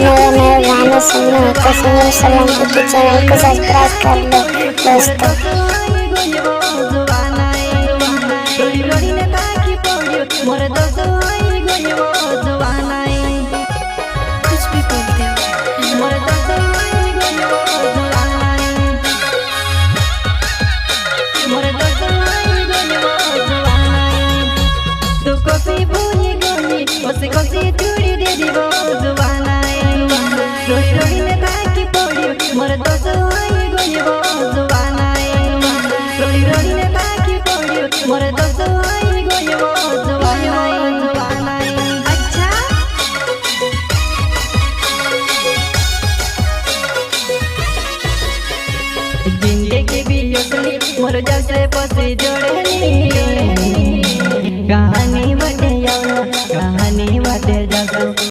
नए नए गाने सुनने हो तो सुनील सोलंकी चैनल को सब्सक्राइब कर लो दोस्तों। कुछ भी बोलते हो। अच्छा जिंदगी भी असली मोर जैसे पसी जोड़नी कहानी बटे जाओ कहानी बटे जाओ।